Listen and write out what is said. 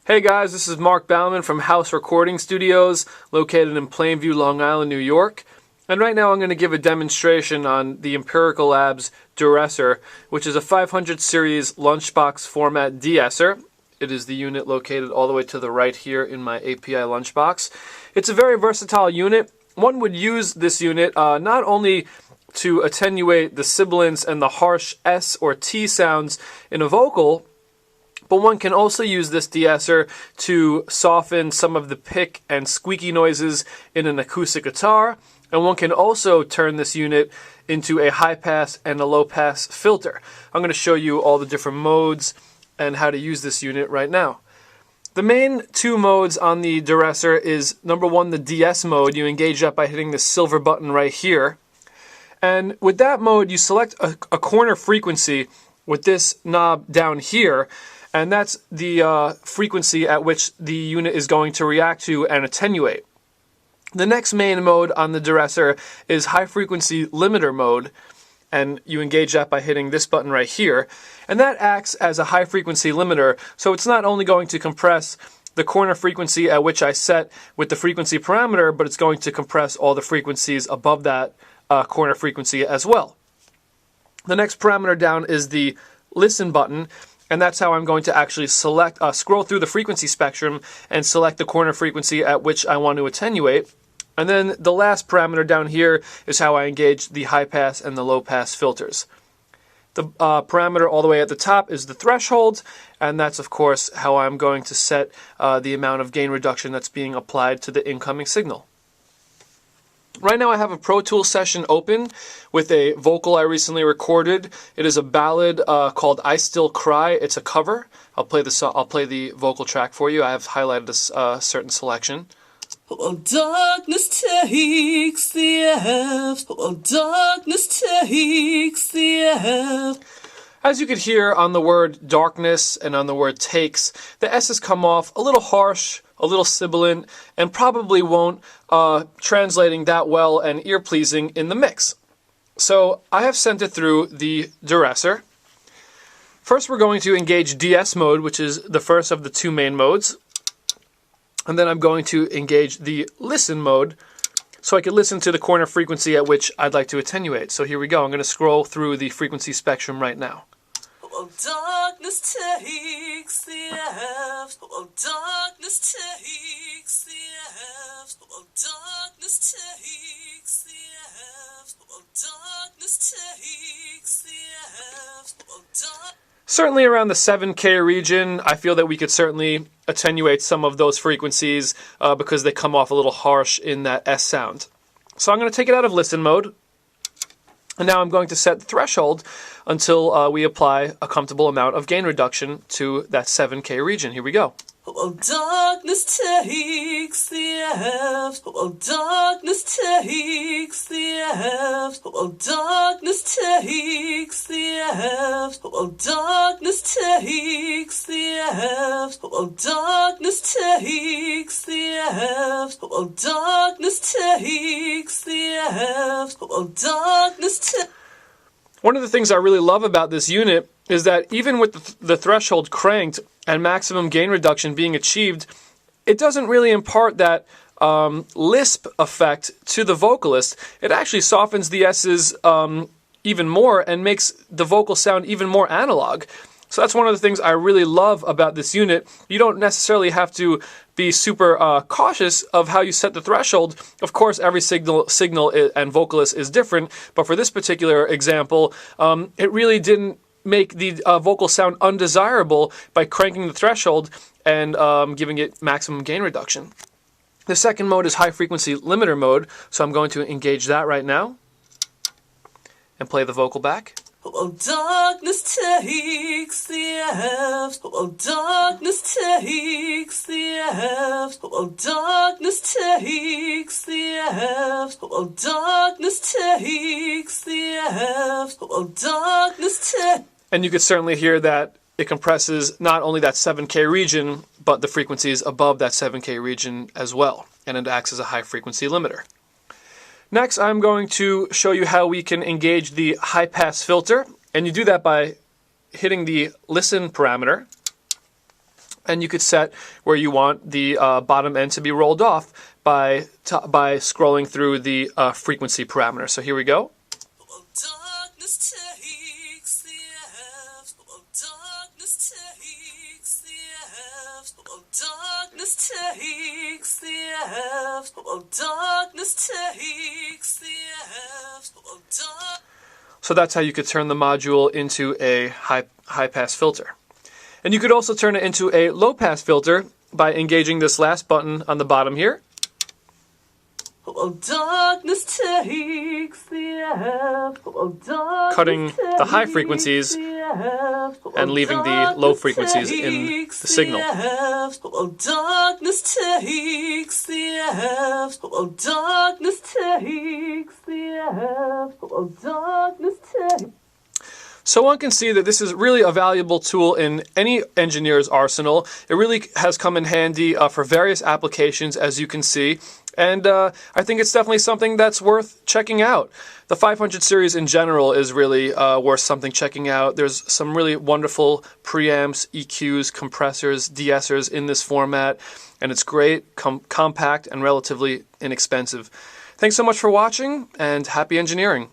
Hey guys, this is Marc Bauman from House Recording Studios, located in Plainview, Long Island, New York. And right now I'm going to give a demonstration on the Empirical Labs DerrEsser, which is a 500 series lunchbox format DerrEsser. It is the unit located all the way to the right here in my API lunchbox. It's a very versatile unit. One would use this unit not only to attenuate the sibilants and the harsh S or T sounds in a vocal, but one can also use this DerrEsser to soften some of the pick and squeaky noises in an acoustic guitar, and one can also turn this unit into a high pass and a low pass filter. I'm going to show you all the different modes and how to use this unit right now. The main two modes on the DerrEsser is number one, the DS mode. You engage that by hitting the silver button right here. And with that mode, you select a corner frequency with this knob down here, and that's the frequency at which the unit is going to react to and attenuate. The next main mode on the DerrEsser is high frequency limiter mode, and you engage that by hitting this button right here. And that acts as a high frequency limiter, so it's not only going to compress the corner frequency at which I set with the frequency parameter, but it's going to compress all the frequencies above that corner frequency as well. The next parameter down is the listen button, and that's how I'm going to actually select, scroll through the frequency spectrum and select the corner frequency at which I want to attenuate. And then the last parameter down here is how I engage the high pass and the low pass filters. The parameter all the way at the top is the threshold, and that's of course how I'm going to set the amount of gain reduction that's being applied to the incoming signal. Right now I have a Pro Tools session open with a vocal I recently recorded. It is a ballad called I Still Cry. It's a cover. I'll play the vocal track for you. I have highlighted a certain selection. While darkness takes the F, while darkness takes the F. As you could hear on the word darkness and on the word takes, the S's come off a little harsh, a little sibilant, and probably won't translating that well and ear-pleasing in the mix. So I have sent it through the DerrEsser. First we're going to engage DS mode, which is the first of the two main modes. And then I'm going to engage the listen mode so I can listen to the corner frequency at which I'd like to attenuate. So here we go. I'm going to scroll through the frequency spectrum right now. While darkness takes the F, while darkness takes the F, while darkness takes the F, while darkness takes the F, while darkness. Certainly around the 7K region, I feel that we could certainly attenuate some of those frequencies because they come off a little harsh in that S sound. So I'm going to take it out of listen mode, and now I'm going to set the threshold until we apply a comfortable amount of gain reduction to that 7K region. Here we go. While darkness takes the F, while darkness takes the F, while darkness takes the F, while darkness takes the F, while darkness takes the F, while darkness takes the F, while darkness takes. One of the things I really love about this unit is that even with the threshold cranked and maximum gain reduction being achieved, it doesn't really impart that lisp effect to the vocalist. It actually softens the S's even more and makes the vocal sound even more analog. So that's one of the things I really love about this unit. You don't necessarily have to be super cautious of how you set the threshold. Of course, every signal and vocalist is different, but for this particular example, it really didn't make the vocal sound undesirable by cranking the threshold and giving it maximum gain reduction. The second mode is high frequency limiter mode, so I'm going to engage that right now and play the vocal back. While darkness takes the F, while darkness takes the F, while darkness takes the F, while darkness takes the F, while darkness takes. And you could certainly hear that it compresses not only that 7K region, but the frequencies above that 7K region as well, and it acts as a high frequency limiter. Next, I'm going to show you how we can engage the high pass filter, and you do that by hitting the listen parameter, And you could set where you want the bottom end to be rolled off by scrolling through the frequency parameter. So here we go. While darkness takes the F, while darkness takes the F, while darkness takes the F, while darkness takes the F, while dark. So that's how you could turn the module into a high-pass filter. And you could also turn it into a low-pass filter by engaging this last button on the bottom here. While darkness takes the F, while darkness cutting the high frequencies and leaving the low frequencies in the signal. While darkness takes the F, while darkness takes the F, while darkness takes. So one can see that this is really a valuable tool in any engineer's arsenal. It really has come in handy for various applications, as you can see. And I think it's definitely something that's worth checking out. The 500 series in general is really worth something checking out. There's some really wonderful preamps, EQs, compressors, DerrEssers in this format. And it's great, compact, and relatively inexpensive. Thanks so much for watching, and happy engineering.